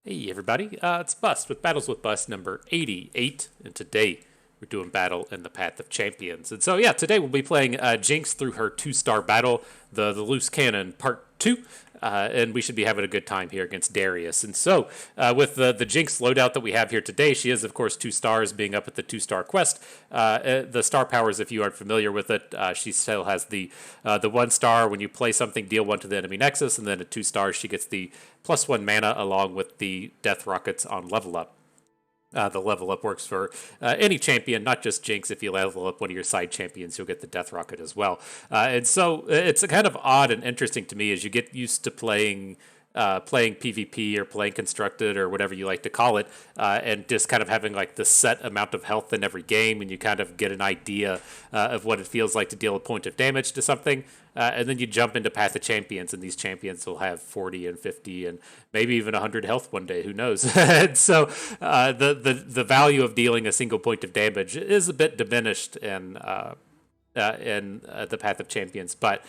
Hey everybody, it's Bust with Battles with Bust number 88, and today we're doing Battle in the Path of Champions. And so yeah, today we'll be playing Jinx through her 2-star battle, the Loose Cannon Part 2, and we should be having a good time here against Darius. And so with the Jinx loadout that we have here today, she is of course 2 stars, being up at the 2-star quest. The star powers, if you aren't familiar with it, she still has the 1 star when you play something, deal 1 to the enemy nexus, and then at 2 stars she gets the +1 mana along with the death rockets on level up. The level up works for any champion, not just Jinx. If you level up one of your side champions, you'll get the death rocket as well. And so it's kind of odd and interesting to me as you get used to playing PvP or playing constructed or whatever you like to call it, and just kind of having like the set amount of health in every game, and you kind of get an idea of what it feels like to deal a point of damage to something. And then you jump into Path of Champions, and these champions will have 40 and 50 and maybe even 100 health one day. Who knows? And so the value of dealing a single point of damage is a bit diminished in the Path of Champions, but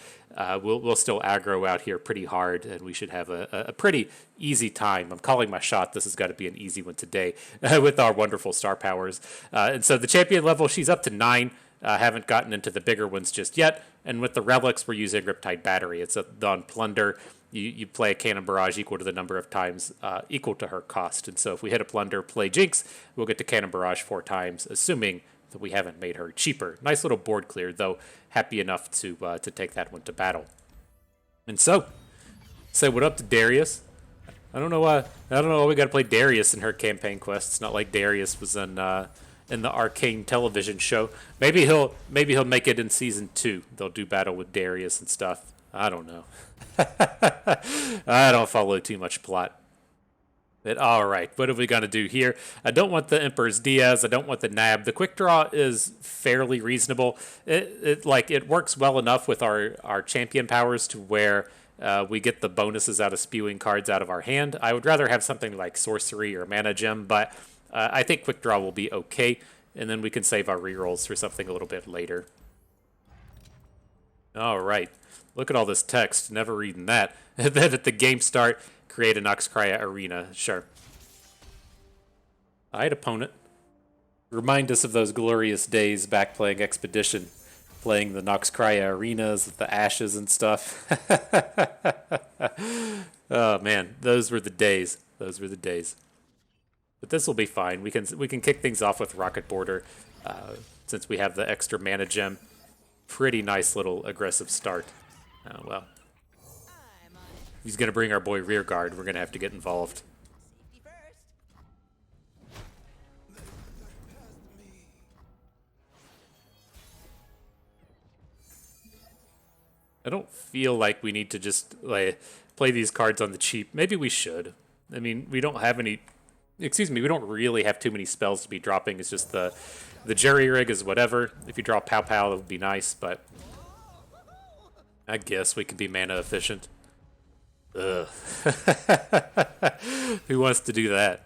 we'll still aggro out here pretty hard, and we should have a pretty easy time. I'm calling my shot. This has got to be an easy one today with our wonderful star powers. And so the champion level, she's up to 9. Haven't gotten into the bigger ones just yet. And with the relics, we're using Riptide Battery. It's on Plunder. You play a Cannon Barrage equal to the number of times equal to her cost. And so if we hit a Plunder, play Jinx, we'll get to Cannon Barrage 4 times, assuming that we haven't made her cheaper. Nice little board clear, though. Happy enough to take that one to battle. And so, say what up to Darius. I don't know why we got to play Darius in her campaign quest. It's not like Darius was in the Arcane television show. Maybe he'll make it in season 2. They'll do battle with Darius and stuff. I don't know. I don't follow too much plot. But all right, what are we going to do here? I don't want the Emperor's Diaz. I don't want the Nab. The quick draw is fairly reasonable. It works well enough with our champion powers to where we get the bonuses out of spewing cards out of our hand. I would rather have something like Sorcery or Mana Gem, but I think quick draw will be okay, and then we can save our rerolls for something a little bit later. All right, look at all this text. Never reading that. And then at the game start, create a Noxcria arena. Sure. Alright, opponent. Remind us of those glorious days back playing Expedition. Playing the Noxcria arenas with the ashes and stuff. Oh man, those were the days. Those were the days. But this will be fine. We can kick things off with Rocket Border, since we have the extra mana gem. Pretty nice little aggressive start. Oh well. He's going to bring our boy Rearguard. We're going to have to get involved. I don't feel like we need to just play these cards on the cheap. Maybe we should. I mean, we don't have any... Excuse me, we don't really have too many spells to be dropping. It's just the Jerry Rig is whatever. If you draw Pow Pow, it would be nice, but... I guess we can be mana efficient. Ugh. Who wants to do that?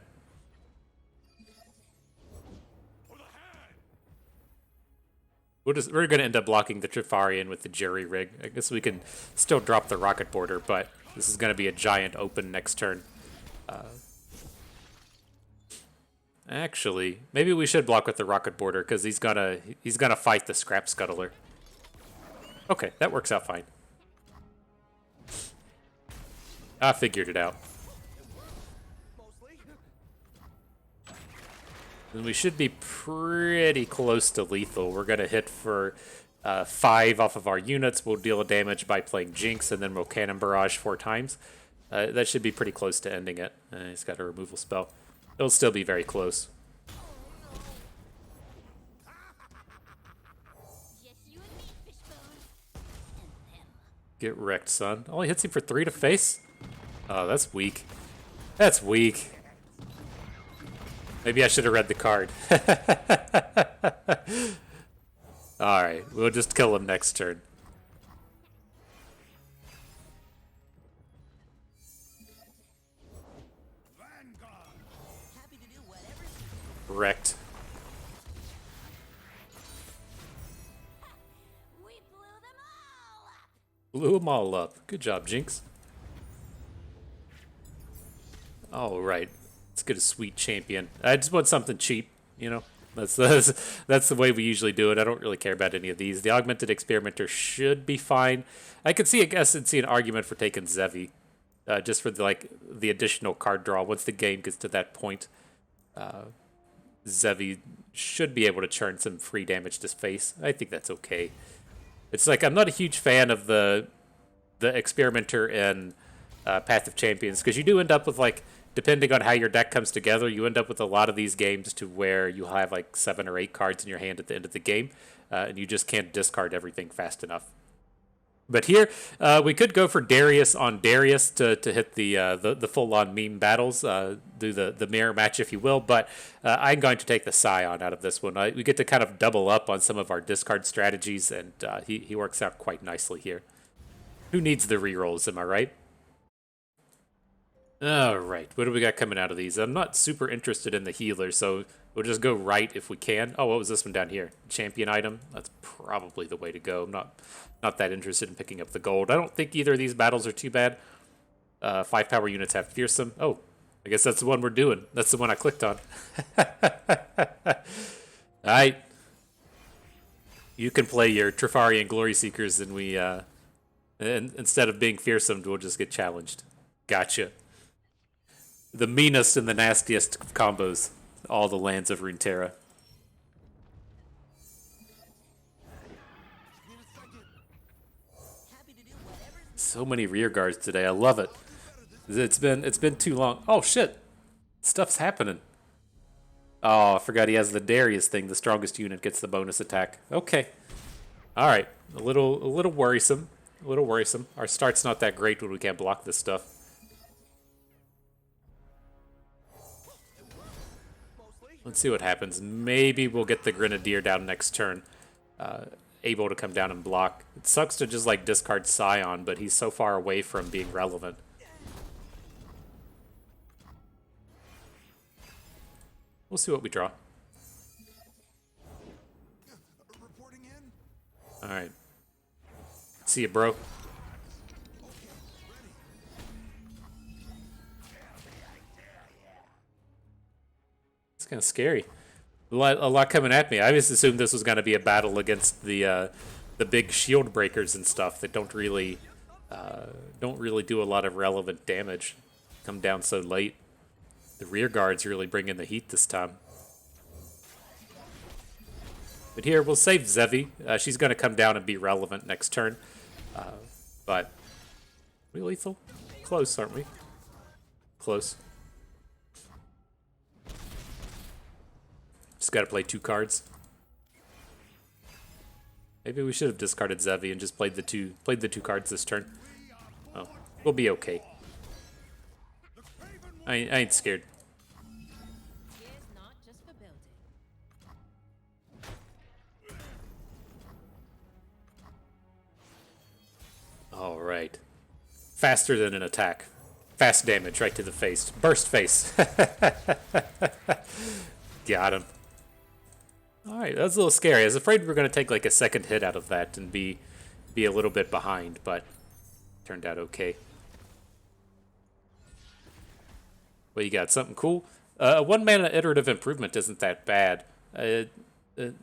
We're going to end up blocking the Trifarian with the Jerry Rig. I guess we can still drop the Rocket Border, but this is going to be a giant open next turn. Actually, maybe we should block with the Rocket Border because he's gonna fight the Scrap Scuttler. Okay, that works out fine. I figured it out. And we should be pretty close to lethal. We're going to hit for 5 off of our units. We'll deal a damage by playing Jinx, and then we'll Cannon Barrage 4 times. That should be pretty close to ending it. He's got a removal spell. It'll still be very close. Get wrecked, son. Only hits him for 3 to face? Oh, that's weak. That's weak. Maybe I should have read the card. Alright, we'll just kill him next turn. Wrecked. Blew them all up. Good job, Jinx. All right, let's get a sweet champion. I just want something cheap, you know. That's the way we usually do it. I don't really care about any of these. The augmented experimenter should be fine. I could see, I guess, and see an argument for taking Zevi, just for the additional card draw. Once the game gets to that point, Zevi should be able to churn some free damage to face. I think that's okay. It's like I'm not a huge fan of the experimenter in Path of Champions because you do end up with like, depending on how your deck comes together, you end up with a lot of these games to where you have like 7 or 8 cards in your hand at the end of the game, and you just can't discard everything fast enough. But here, we could go for Darius on Darius to hit the full-on meme battles, do the mirror match, if you will. But I'm going to take the Scion out of this one. We get to kind of double up on some of our discard strategies, and he works out quite nicely here. Who needs the rerolls, am I right? All right, what do we got coming out of these? I'm not super interested in the healer, so we'll just go right if we can. Oh, what was this one down here? Champion item? That's probably the way to go. I'm not that interested in picking up the gold. I don't think either of these battles are too bad. 5 power units have fearsome. Oh, I guess that's the one we're doing. That's the one I clicked on. All right. You can play your Trifarian Glory Seekers, and we, instead of being fearsome, we'll just get challenged. Gotcha. The meanest and the nastiest of combos. All the lands of Runeterra. So many rear guards today. I love it. It's been too long. Oh shit. Stuff's happening. Oh, I forgot he has the Darius thing. The strongest unit gets the bonus attack. Okay. All right. A little worrisome. A little worrisome. Our start's not that great when we can't block this stuff. Let's see what happens. Maybe we'll get the Grenadier down next turn. Able to come down and block. It sucks to just like discard Scion, but he's so far away from being relevant. We'll see what we draw. Alright. See you, bro. It's kind of scary. A lot coming at me. I just assumed this was going to be a battle against the big shield breakers and stuff that don't really do a lot of relevant damage. Come down so late. The rear guards really bring in the heat this time. But here we'll save Zevi. She's going to come down and be relevant next turn. But we lethal? Close, aren't we? Close. Just got to play 2 cards. Maybe we should have discarded Zevi and just played the two cards this turn. Oh, we'll be okay. I ain't scared. All right. Faster than an attack. Fast damage right to the face. Burst face. Got him. All right, that was a little scary. I was afraid we were going to take like a second hit out of that and be a little bit behind, but turned out okay. Well, you got something cool. 1 mana iterative improvement isn't that bad. It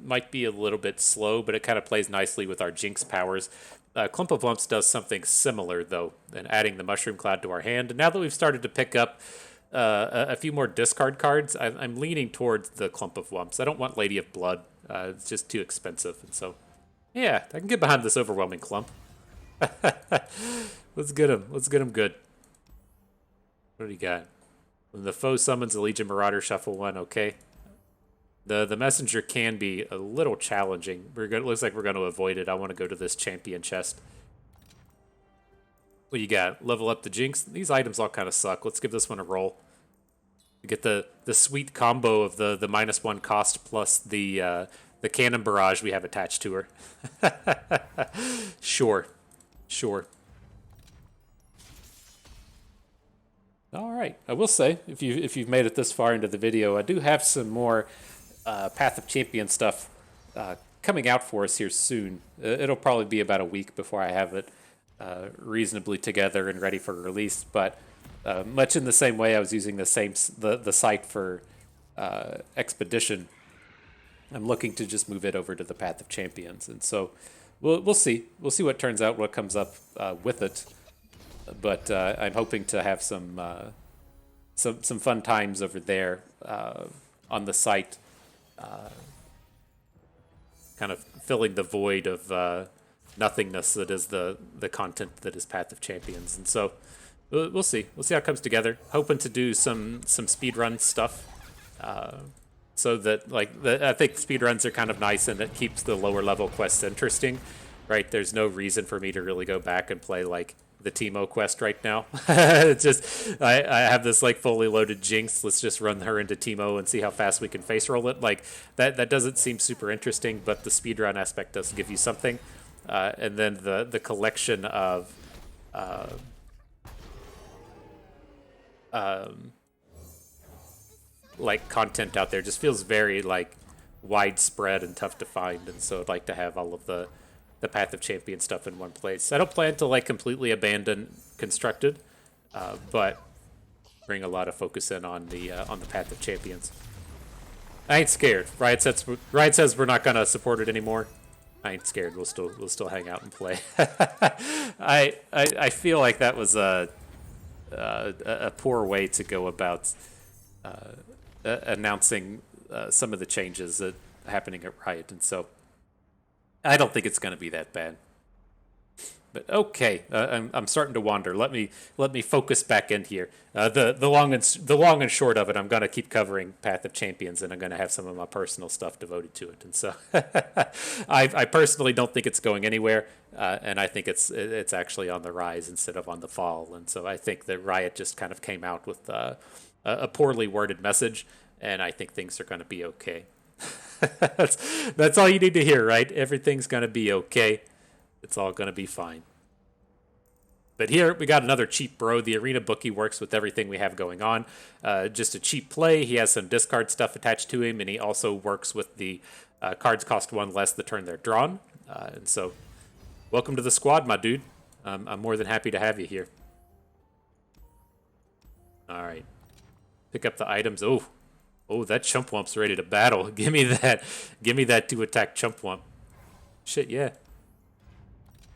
might be a little bit slow, but it kind of plays nicely with our Jinx powers. Clump of Lumps does something similar, though, and adding the Mushroom Cloud to our hand. And now that we've started to pick up a few more discard cards, I'm leaning towards the Clump of Lumps. I don't want Lady of Blood. It's just too expensive. And so, yeah, I can get behind this overwhelming clump. Let's get him. Let's get him good. What do you got? When the foe summons a Legion Marauder, shuffle 1. Okay. The messenger can be a little challenging. Looks like we're going to avoid it. I want to go to this champion chest. What you got? Level up the Jinx. These items all kind of suck. Let's give this one a roll. We get the sweet combo of the -1 cost plus the cannon barrage we have attached to her. Sure. All right. I will say, if you've made it this far into the video, I do have some more Path of Champion stuff coming out for us here soon. It'll probably be about a week before I have it reasonably together and ready for release, but Much in the same way I was using the site for Expedition. I'm looking to just move it over to the Path of Champions, and so we'll see. We'll see what turns out, what comes up with it. But I'm hoping to have some fun times over there on the site, kind of filling the void of nothingness that is the content that is Path of Champions, and so we'll see. We'll see how it comes together. Hoping to do some speedrun stuff. So that, I think speedruns are kind of nice, and it keeps the lower level quests interesting, right? There's no reason for me to really go back and play like the Teemo quest right now. It's just I have this like fully loaded Jinx. Let's just run her into Teemo and see how fast we can face roll it. Like that doesn't seem super interesting, but the speedrun aspect does give you something. And then the collection of like content out there just feels very like widespread and tough to find, and so I'd like to have all of the Path of Champion stuff in one place. I don't plan to like completely abandon Constructed, but bring a lot of focus in on the Path of Champions. I ain't scared. Riot says we're not gonna support it anymore. I ain't scared. We'll still hang out and play. I feel like that was a poor way to go about announcing some of the changes that are happening at Riot, and so I don't think it's going to be that bad. But okay, I'm starting to wander. Let me focus back in here. The long and short of it, I'm going to keep covering Path of Champions, and I'm going to have some of my personal stuff devoted to it. And so, I personally don't think it's going anywhere, and I think it's actually on the rise instead of on the fall. And so I think that Riot just kind of came out with a poorly worded message, and I think things are going to be okay. That's all you need to hear, right? Everything's going to be okay. It's all going to be fine. But here we got another cheap bro. The arena bookie works with everything we have going on. Just a cheap play. He has some discard stuff attached to him, and he also works with the cards cost one less the turn they're drawn. And so, welcome to the squad, my dude. I'm more than happy to have you here. All right. Pick up the items. Oh, that Chumpwump's ready to battle. Give me that 2-attack Chumpwump. Shit, yeah.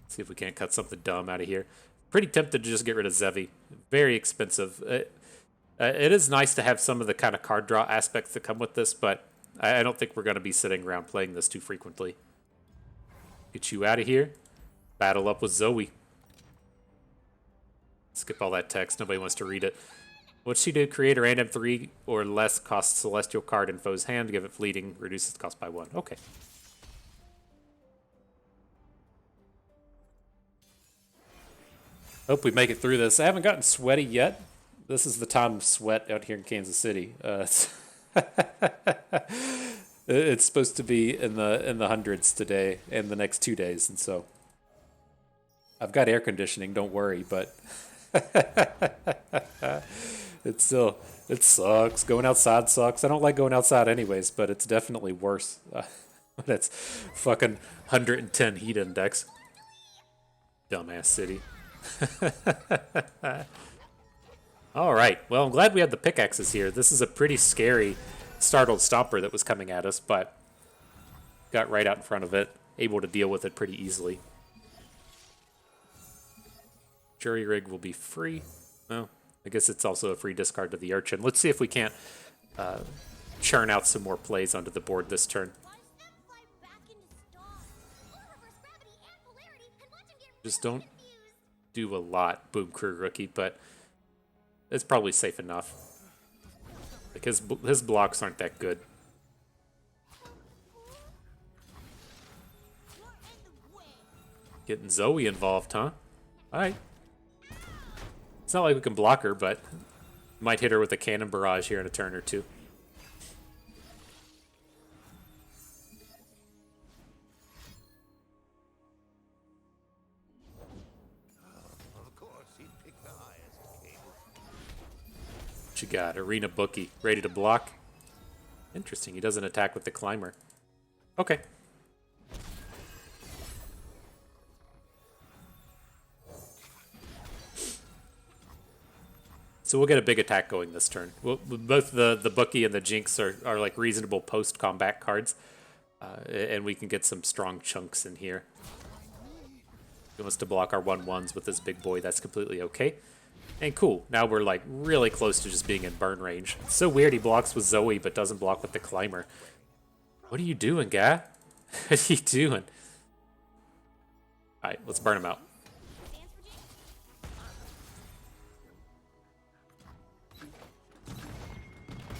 See if we can't cut something dumb out of here. Pretty tempted to just get rid of Zevi. Very expensive. It is nice to have some of the kind of card draw aspects that come with this, but I don't think we're going to be sitting around playing this too frequently. Get you out of here. Battle up with Zoe. Skip all that text. Nobody wants to read it. What's she do? Create a random 3 or less cost celestial card in foe's hand. Give it fleeting. Reduces the cost by 1. Okay. Hope we make it through this. I haven't gotten sweaty yet. This is the time of sweat out here in Kansas City. It's supposed to be in the hundreds today and the next 2 days, and so I've got air conditioning. Don't worry, but it sucks. Going outside sucks. I don't like going outside anyways, but it's definitely worse when it's fucking 110 heat index. Dumbass city. All right. Well, I'm glad we had the pickaxes here. This is a pretty scary startled stomper that was coming at us, but got right out in front of it, able to deal with it pretty easily. Jury rig will be free. Well, I guess it's also a free discard to the urchin. Let's see if we can't churn out some more plays onto the board this turn. Just don't do a lot, Boom Crew rookie, but it's probably safe enough. Like his blocks aren't that good. Getting Zoe involved, huh? Alright. It's not like we can block her, but might hit her with a cannon barrage here in a turn or two. What you got? Arena Bookie. Ready to block? Interesting. He doesn't attack with the climber. Okay. So we'll get a big attack going this turn. Both the Bookie and the Jinx are like reasonable post-combat cards. And we can get some strong chunks in here. He wants to block our 1/1s with this big boy. That's completely okay. And cool. Now we're like really close to just being in burn range. It's so weird he blocks with Zoe but doesn't block with the Climber. What are you doing, guy? What are you doing? Alright, let's burn him out.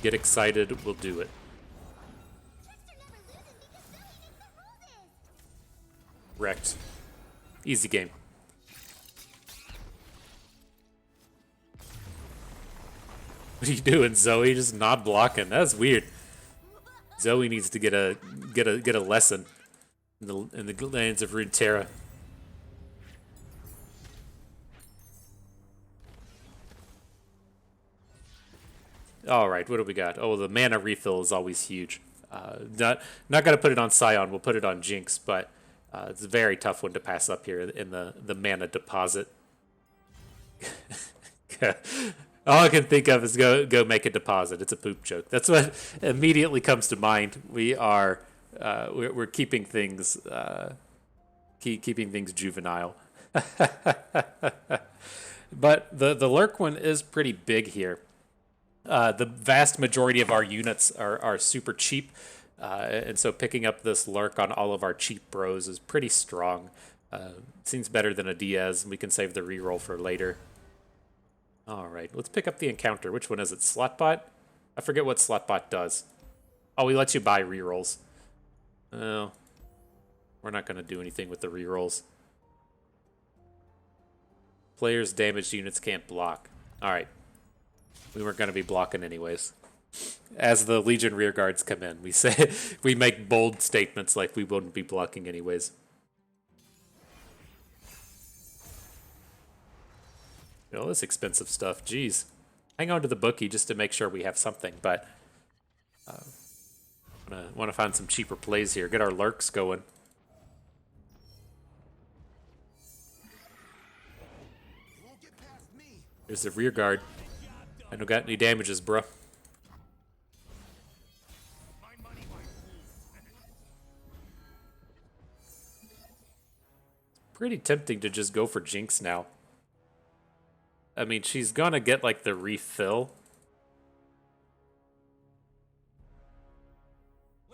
Get excited, we'll do it. Wrecked. Easy game. What are you doing, Zoe? Just not blocking. That's weird. Zoe needs to get a lesson in the lands of Runeterra. All right, what do we got? Oh, the mana refill is always huge. Not gonna put it on Scion. We'll put it on Jinx, but it's a very tough one to pass up here in the mana deposit. All I can think of is go make a deposit. It's a poop joke. That's what immediately comes to mind. We're keeping things keeping things juvenile. But the lurk one is pretty big here. The vast majority of our units are super cheap, and so picking up this lurk on all of our cheap bros is pretty strong. Seems better than a Diaz, and we can save the reroll for later. All right, let's pick up the encounter. Which one is it? Slotbot? I forget what Slotbot does. Oh, he lets you buy rerolls. Oh, we're not going to do anything with the rerolls. Players' damaged units can't block. All right. We weren't going to be blocking anyways. As the Legion rearguards come in, we make bold statements like we wouldn't be blocking anyways. You know, this expensive stuff, jeez. Hang on to the Bookie just to make sure we have something, but want to find some cheaper plays here. Get our lurks going. There's the rear guard. I don't got any damages, bruh. Pretty tempting to just go for Jinx now. I mean, she's gonna get like the refill.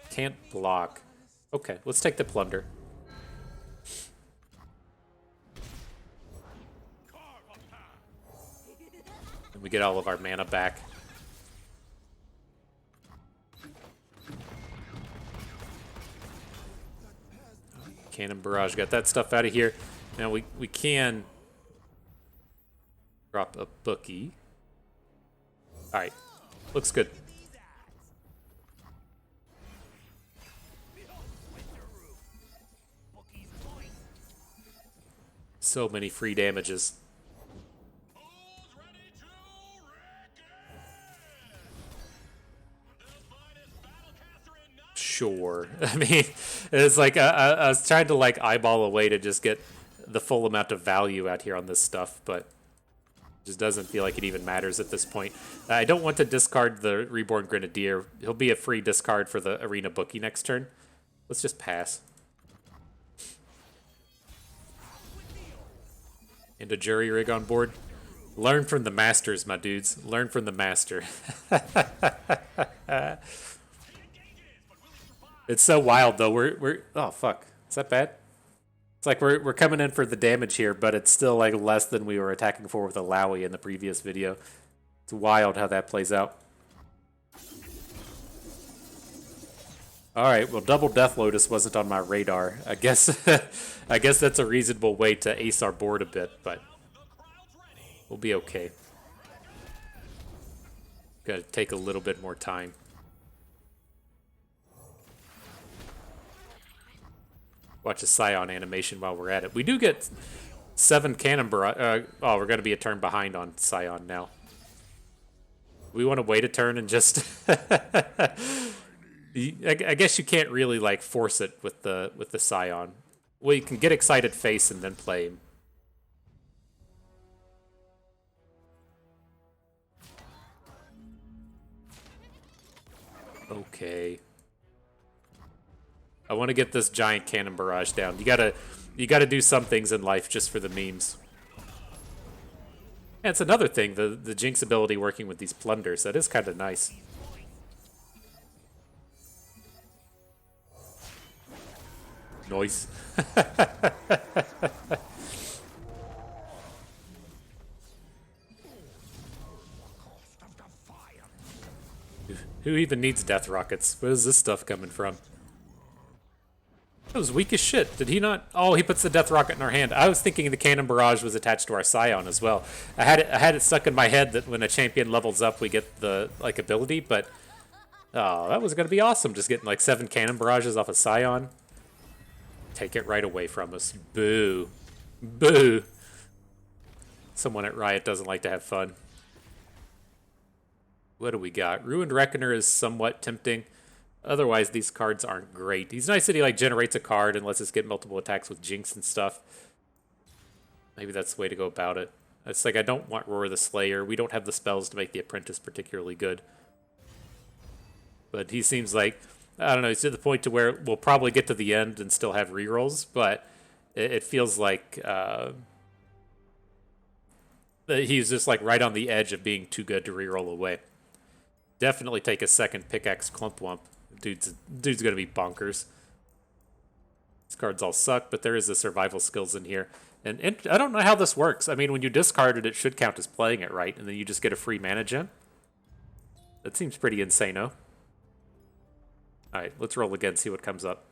Can't block. Okay, let's take the plunder. And we get all of our mana back. Cannon Barrage, got that stuff out of here. Now we can drop a Bookie. Alright, looks good. So many free damages. Sure. I mean, it's like I was trying to like eyeball a way to just get the full amount of value out here on this stuff, but it just doesn't feel like it even matters at this point. I don't want to discard the Reborn Grenadier. He'll be a free discard for the Arena Bookie next turn. Let's just pass. And a jury rig on board. Learn from the masters, my dudes. Learn from the master. It's so wild though. We're oh fuck. Is that bad? It's like we're coming in for the damage here, but it's still like less than we were attacking for with Alawi in the previous video. It's wild how that plays out. Alright, well double Death Lotus wasn't on my radar. I guess I guess that's a reasonable way to ace our board a bit, but we'll be okay. Gotta take a little bit more time. Watch a Scion animation while we're at it. We do get 7 Cannon Barrage. Oh, we're going to be a turn behind on Scion now. We want to wait a turn and just... I guess you can't really like force it with the Scion. Well, you can get excited face and then play him. Okay. I want to get this giant cannon barrage down. You gotta do some things in life just for the memes. And it's another thing, the Jinx ability working with these plunders. That is kind of nice. Noise. Who even needs death rockets? Where is this stuff coming from? That was weak as shit. Did he not? Oh, he puts the death rocket in our hand. I was thinking the cannon barrage was attached to our Scion as well. I had it stuck in my head that when a champion levels up, we get the like ability. But oh, that was gonna be awesome. Just getting like 7 cannon barrages off a Scion. Take it right away from us. Boo, boo. Someone at Riot doesn't like to have fun. What do we got? Ruined Reckoner is somewhat tempting. Otherwise, these cards aren't great. He's nice that he like generates a card and lets us get multiple attacks with Jinx and stuff. Maybe that's the way to go about it. It's like I don't want Roar the Slayer. We don't have the spells to make the Apprentice particularly good. But he seems like, I don't know, he's to the point to where we'll probably get to the end and still have rerolls, but it feels like he's just like right on the edge of being too good to reroll away. Definitely take a second Pickaxe Clumpwump. Dude's gonna be bonkers. These cards all suck, but there is the survival skills in here. And I don't know how this works. I mean, when you discard it, it should count as playing it, right? And then you just get a free mana gem? That seems pretty insane-o. Alright, let's roll again, see what comes up.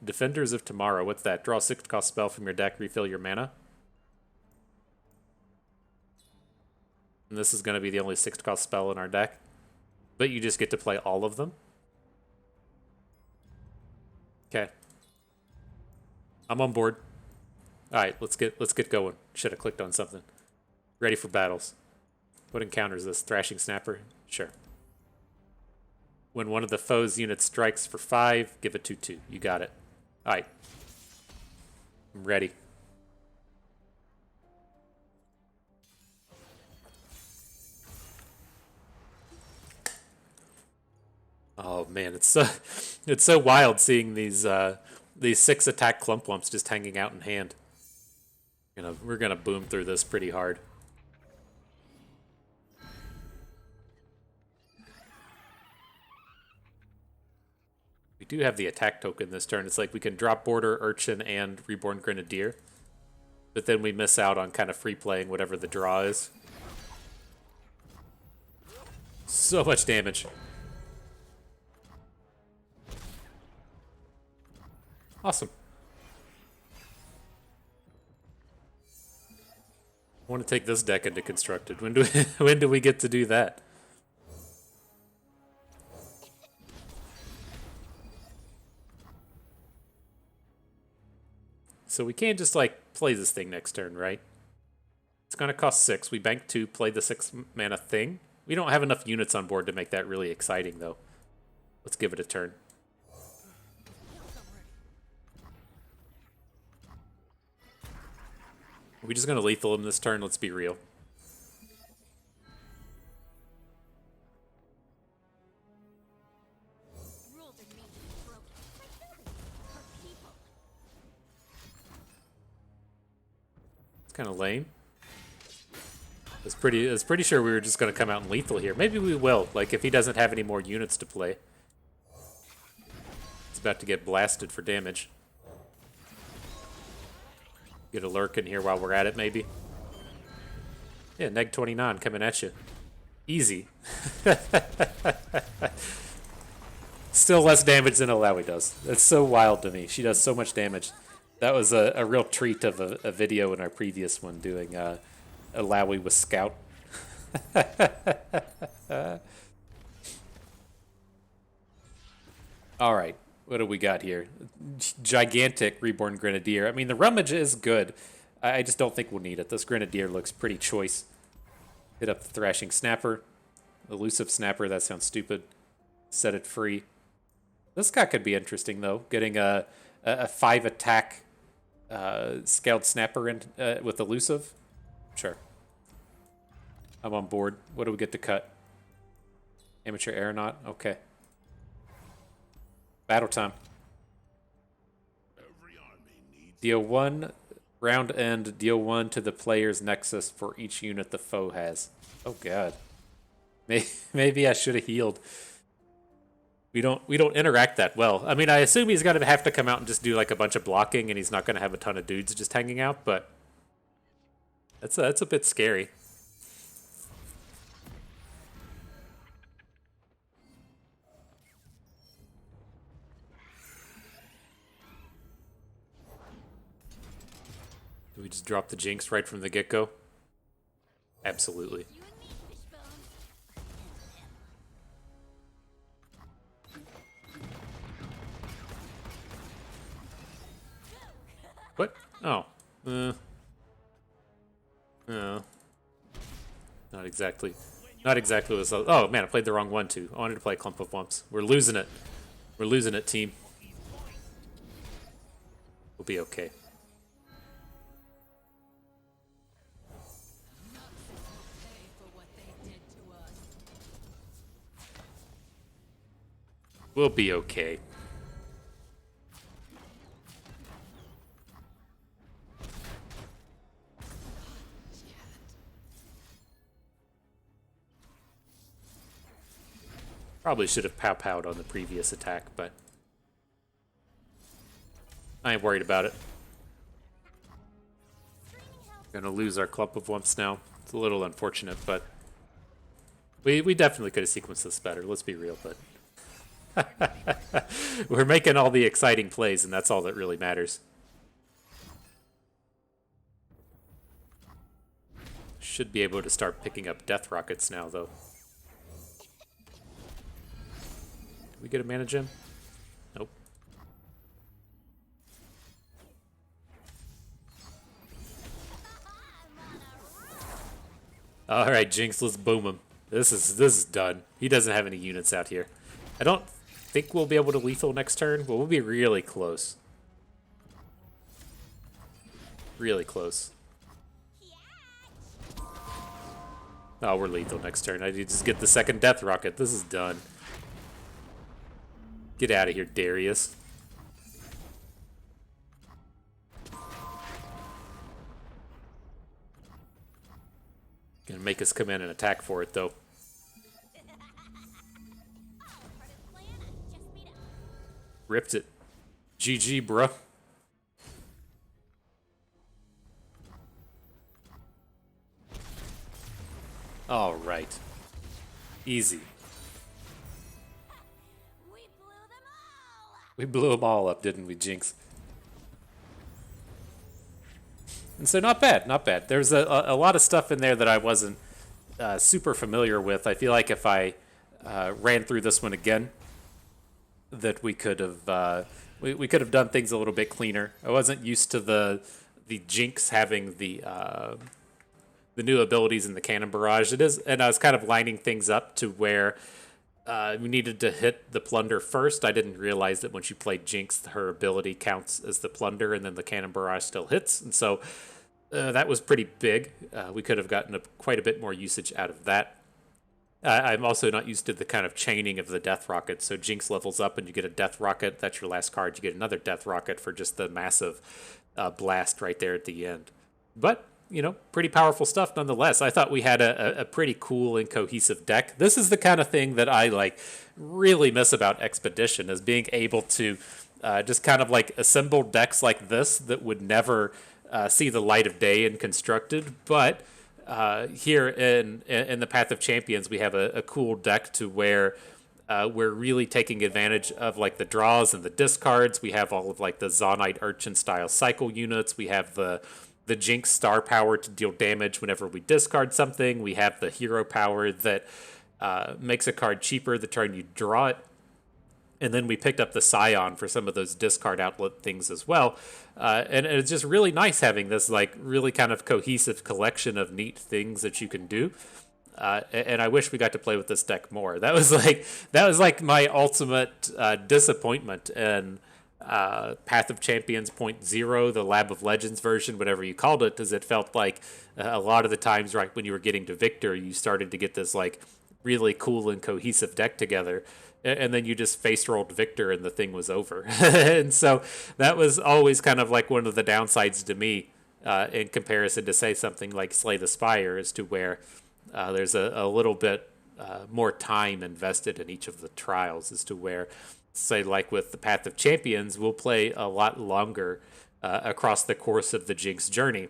Defenders of Tomorrow. What's that? Draw a 6-cost spell from your deck, refill your mana. And this is going to be the only 6-cost spell in our deck. But you just get to play all of them. Okay. I'm on board. Alright, let's get going. Should have clicked on something. Ready for battles. What encounters this? Thrashing Snapper? Sure. When one of the foe's units strikes for 5, give a 2/2. You got it. Alright. I'm ready. Oh man, it's so wild seeing these 6-attack Clumpwumps just hanging out in hand. We're gonna boom through this pretty hard. We do have the attack token this turn. It's like we can drop Border Urchin and Reborn Grenadier, but then we miss out on kind of free playing whatever the draw is. So much damage. Awesome. I want to take this deck into Constructed. When do we get to do that? So we can't just like play this thing next turn, right? It's gonna cost 6. We bank 2, play the 6-mana thing. We don't have enough units on board to make that really exciting though. Let's give it a turn. Are we just going to lethal him this turn? Let's be real. It's kind of lame. I was pretty sure we were just going to come out and lethal here. Maybe we will, like if he doesn't have any more units to play. It's about to get blasted for damage. Get a lurk in here while we're at it, maybe. Yeah, neg 29 coming at you. Easy. Still less damage than Alawi does. That's so wild to me. She does so much damage. That was a real treat of a video in our previous one doing Alawi with Scout. All right. What do we got here? Gigantic Reborn Grenadier. I mean, the Rummage is good. I just don't think we'll need it. This Grenadier looks pretty choice. Hit up the Thrashing Snapper. Elusive Snapper, that sounds stupid. Set it free. This guy could be interesting, though. Getting a 5-attack Scaled Snapper in, with Elusive. Sure. I'm on board. What do we get to cut? Amateur aeronaut. Okay. Battle time. Deal 1 round end. Deal 1 to the player's nexus for each unit the foe has. Oh god. Maybe I should have healed. We don't interact that well. I mean, I assume he's gonna have to come out and just do like a bunch of blocking, and he's not gonna have a ton of dudes just hanging out. But that's a bit scary. Do we just drop the Jinx right from the get-go? Absolutely. What? Oh. No. Not exactly. Not exactly what was... Oh, man, I played the wrong one, too. I wanted to play Clump of Wumps. We're losing it. We're losing it, team. We'll be okay. We'll be okay. Probably should have pow-powed on the previous attack, but I ain't worried about it. Gonna lose our Clump of Wumps now. It's a little unfortunate, but we definitely could have sequenced this better, let's be real, but we're making all the exciting plays, and that's all that really matters. Should be able to start picking up death rockets now, though. Did we get a mana gem? Nope. All right, Jinx, let's boom him. This is done. He doesn't have any units out here. I don't think we'll be able to lethal next turn, but we'll be really close. Really close. Oh, we're lethal next turn. I need to just get the second death rocket. This is done. Get out of here, Darius. Gonna make us come in and attack for it, though. Ripped it. GG, bruh. All right. Easy. We blew them all up, didn't we, Jinx? And so not bad, not bad. There's a lot of stuff in there that I wasn't super familiar with. I feel like if I ran through this one again, that we could have we could have done things a little bit cleaner. I wasn't used to the Jinx having the new abilities in the cannon barrage. It is, and I was kind of lining things up to where we needed to hit the plunder first. I didn't realize that when she played Jinx, her ability counts as the plunder, and then the cannon barrage still hits. And so that was pretty big. We could have gotten quite a bit more usage out of that. I'm also not used to the kind of chaining of the death rocket. So Jinx levels up and you get a death rocket. That's your last card. You get another death rocket for just the massive blast right there at the end. But, you know, pretty powerful stuff nonetheless. I thought we had a pretty cool and cohesive deck. This is the kind of thing that I like really miss about Expedition, is being able to just kind of like assemble decks like this that would never see the light of day in Constructed, but here in the Path of Champions, we have a cool deck to where we're really taking advantage of like the draws and the discards. We have all of like the Zonite Urchin style cycle units. We have the Jinx star power to deal damage whenever we discard something. We have the hero power that makes a card cheaper the turn you draw it. And then we picked up the Scion for some of those discard outlet things as well. And it's just really nice having this like really kind of cohesive collection of neat things that you can do. And I wish we got to play with this deck more. That was like my ultimate disappointment in Path of Champions .0, the Lab of Legends version, whatever you called it, is it felt like a lot of the times right when you were getting to Victor, you started to get this like really cool and cohesive deck together. And then you just face rolled Victor and the thing was over. And so that was always kind of like one of the downsides to me in comparison to, say, something like Slay the Spire, as to where there's a little bit more time invested in each of the trials, as to where, say, like with the Path of Champions, we'll play a lot longer across the course of the Jinx journey,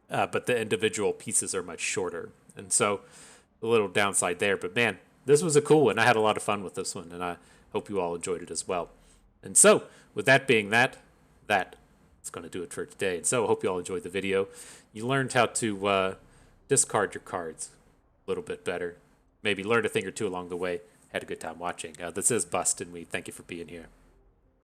but the individual pieces are much shorter. And so a little downside there. But man, this was a cool one. I had a lot of fun with this one, and I hope you all enjoyed it as well. And so, with that being that is going to do it for today. And so I hope you all enjoyed the video. You learned how to discard your cards a little bit better. Maybe learned a thing or two along the way. Had a good time watching. This is Bust, and we thank you for being here.